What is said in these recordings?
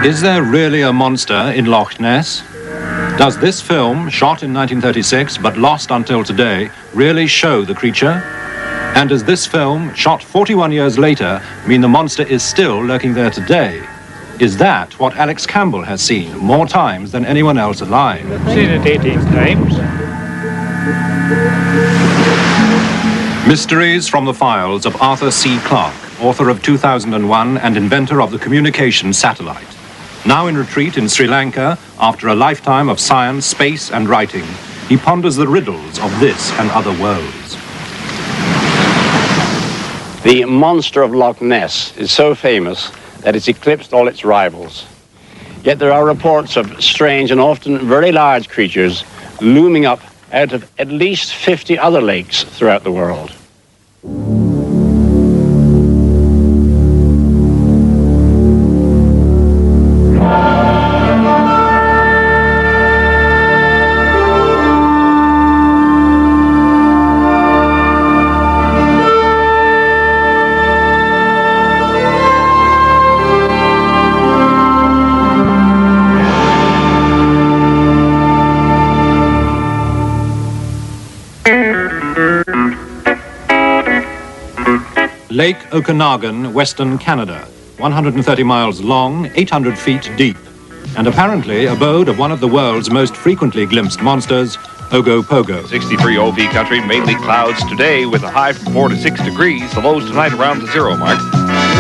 Is there really a monster in Loch Ness? Does this film, shot in 1936 but lost until today, really show the creature? And does this film, shot 41 years later, mean the monster is still lurking there today? Is that what Alex Campbell has seen more times than anyone else alive? I've seen it 18 times. Mysteries from the Files of Arthur C. Clarke, author of 2001 and inventor of the communication satellite. Now in retreat in Sri Lanka, after a lifetime of science, space, and writing, he ponders the riddles of this and other worlds. The monster of Loch Ness is so famous that it's eclipsed all its rivals. Yet there are reports of strange and often very large creatures looming up out of at least 50 other lakes throughout the world. Lake Okanagan, Western Canada, 130 miles long, 800 feet deep, and apparently abode of one of the world's most frequently glimpsed monsters, Ogopogo. 63 OV country, mainly clouds today with a high from 4 to 6 degrees. The lows tonight around the 0 mark.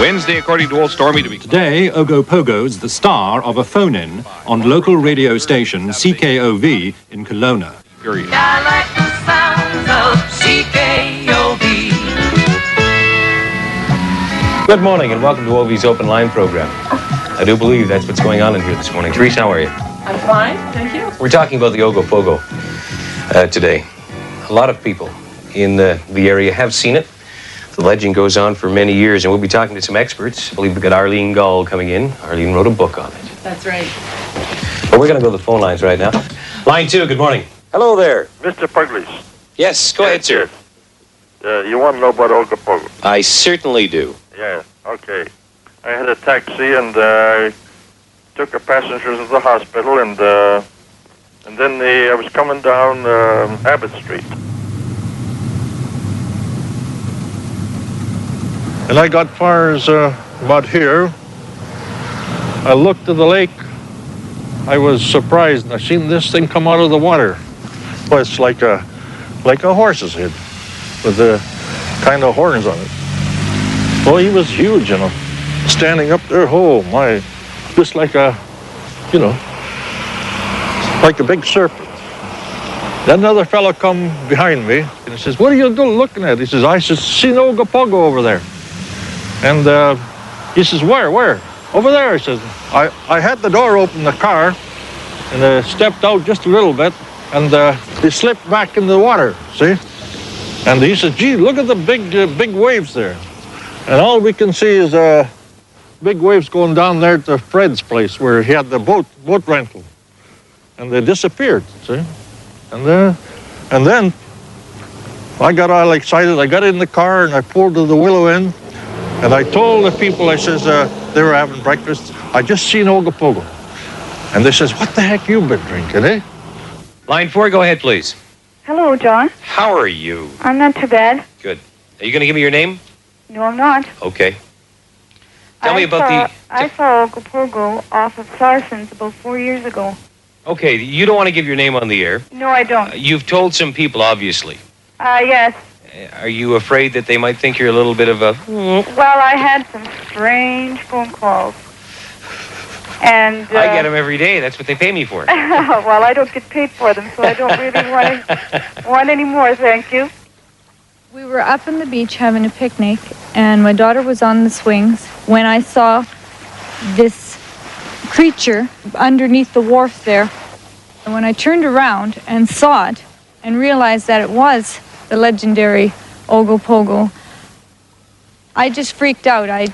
Wednesday, according to Old Stormy, to be... Today, Ogopogo's the star of a phone-in on local radio station CKOV in Kelowna. Period. I like the sounds of CKOV. Good morning and welcome to OV's Open Line program. I do believe that's what's going on in here this morning. Therese, how are you? I'm fine, thank you. We're talking about the Ogopogo today. A lot of people in the area have seen it. The legend goes on for many years, and we'll be talking to some experts. I believe we've got Arlene Gall coming in. Arlene wrote a book on it. That's right. Well, we're going to go to the phone lines right now. Line 2, good morning. Hello there, Mr. Puglish. Yes, go ahead, sir. You want to know about Ogopogo? I certainly do. Yeah, okay. I had a taxi and I took a passenger to the hospital and then I was coming down Abbott Street. And I got far as about here. I looked to the lake. I was surprised. I seen this thing come out of the water. Well, it's like a horse's head with the kind of horns on it. Well, he was huge, you know, standing up there. Oh my, just like a, you know, like a big serpent. Then another fellow come behind me and he says, "What are you doing looking at?" He says, "I seen Ogopogo over there." And he says, "Where? Over there." I says, I had the door open in the car and I stepped out just a little bit and they slipped back into the water, see? And he says, "Gee, look at the big waves there." And all we can see is big waves going down there to Fred's place where he had the boat rental. And they disappeared, see? And then I got all excited. I got in the car and I pulled to the willow end. And I told the people, I says, they were having breakfast, "I just seen Ogopogo." And they says, "What the heck you been drinking, eh?" Line 4, go ahead, please. Hello, John. How are you? I'm not too bad. Good. Are you going to give me your name? No, I'm not. Okay. Tell me about I saw Ogopogo off of Sarsens about 4 years ago. Okay, you don't want to give your name on the air. No, I don't. You've told some people, obviously. Yes. Are you afraid that they might think you're a little bit of a... Well, I had some strange phone calls. And I get them every day. That's what they pay me for. Well, I don't get paid for them, so I don't really want any more, thank you. We were up on the beach having a picnic, and my daughter was on the swings when I saw this creature underneath the wharf there. And when I turned around and saw it and realized that it was the legendary Ogopogo, I just freaked out. I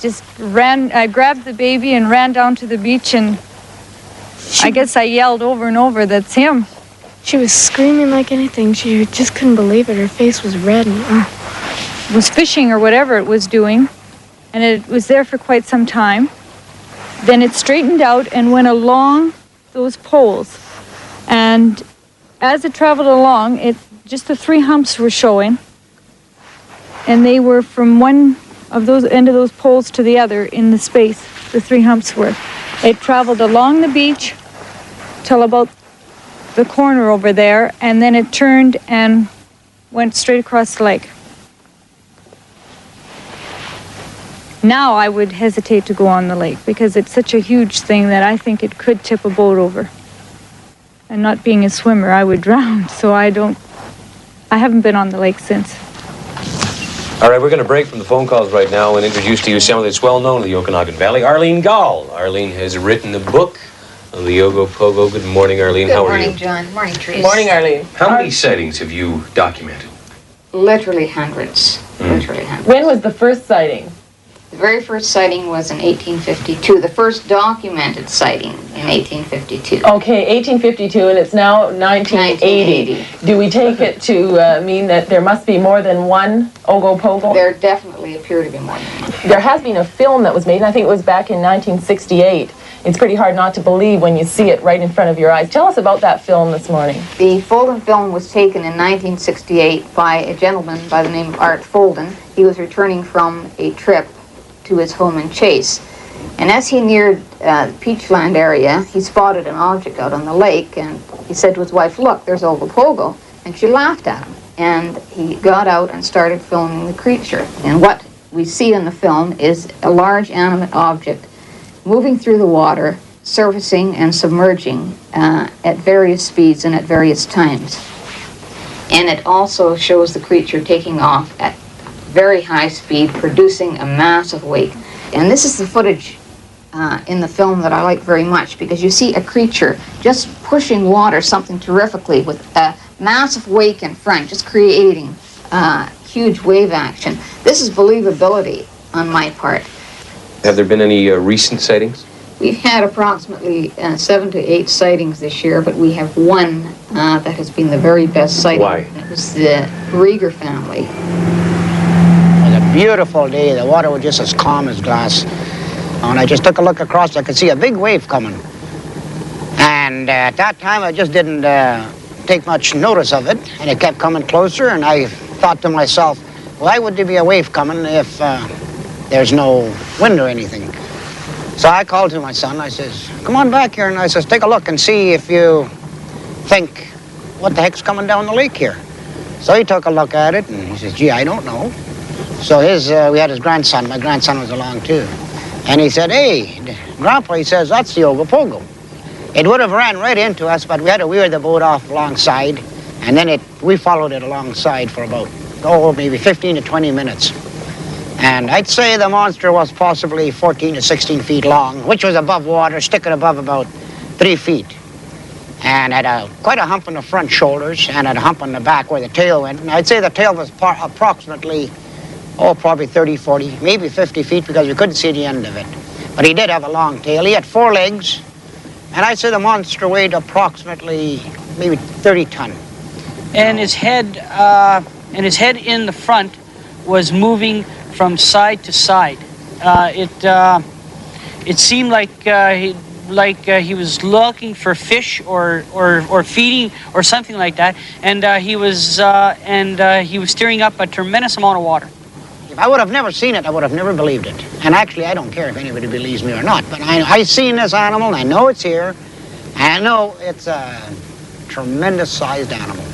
grabbed the baby and ran down to the beach, and I guess I yelled over and over, "That's him." She was screaming like anything. She just couldn't believe it. Her face was red and was fishing or whatever it was doing. and it was there for quite some time. Then it straightened out and went along those poles. And as it traveled along, just the 3 humps were showing. And they were from one of those end of those poles to the other in the space. The 3 humps were. It traveled along the beach till about the corner over there, and then it turned and went straight across the lake. Now I would hesitate to go on the lake because it's such a huge thing that I think it could tip a boat over. And not being a swimmer, I would drown, so I haven't been on the lake since. All right, we're going to break from the phone calls right now and introduce to you someone that's well known in the Okanagan Valley, Arlene Gall. Arlene has written a book on the Ogopogo. Good morning, Arlene. Good How are you? Good morning, John. Good morning, Trace. Morning, Arlene. How many sightings have you documented? Literally hundreds. Literally hundreds. When was the first sighting? The very first sighting was in 1852. The first documented sighting in 1852. Okay, 1852, and it's now 1980. Do we take it to mean that there must be more than one Ogopogo? There definitely appear to be more than one. There has been a film that was made, and I think it was back in 1968. It's pretty hard not to believe when you see it right in front of your eyes. Tell us about that film this morning. The Folden film was taken in 1968 by a gentleman by the name of Art Folden. He was returning from a trip to his home in Chase. And as he neared the Peachland area, he spotted an object out on the lake, and he said to his wife, "Look, there's Ogopogo." And she laughed at him. And he got out and started filming the creature. And what we see in the film is a large animate object moving through the water, surfacing and submerging at various speeds and at various times. And it also shows the creature taking off at very high speed, producing a massive wake. And this is the footage in the film that I like very much, because you see a creature just pushing water something terrifically with a massive wake in front, just creating huge wave action. This is believability on my part. Have there been any recent sightings? We've had approximately 7 to 8 sightings this year, but we have one that has been the very best sighting. Why? It was the Rieger family. It was a beautiful day. The water was just as calm as glass. And I just took a look across, I could see a big wave coming. And at that time, I just didn't take much notice of it, and it kept coming closer, and I thought to myself, why would there be a wave coming if there's no wind or anything? So I called to my son, I says, come on back here, and I says, take a look and see if you think, what the heck's coming down the lake here? So he took a look at it, and he says, gee, I don't know. So we had his grandson, my grandson was along too. And he said, hey, Grandpa, he says, that's the Ogopogo. It would have ran right into us, but we had to weir the boat off alongside, and then we followed it alongside for about, maybe 15 to 20 minutes. And I'd say the monster was possibly 14 to 16 feet long, which was above water, sticking above about 3 feet. And had quite a hump on the front shoulders and had a hump on the back where the tail went. And I'd say the tail was approximately, probably 30, 40, maybe 50 feet, because we couldn't see the end of it. But he did have a long tail. He had 4 legs, and I'd say the monster weighed approximately maybe 30 ton. And his head in the front was moving from side to side. It seemed like he was looking for fish or feeding or something like that, and he was stirring up a tremendous amount of water. If I would have never seen it, I would have never believed it. And actually, I don't care if anybody believes me or not, but I've seen this animal, and I know it's here, and I know it's a tremendous-sized animal.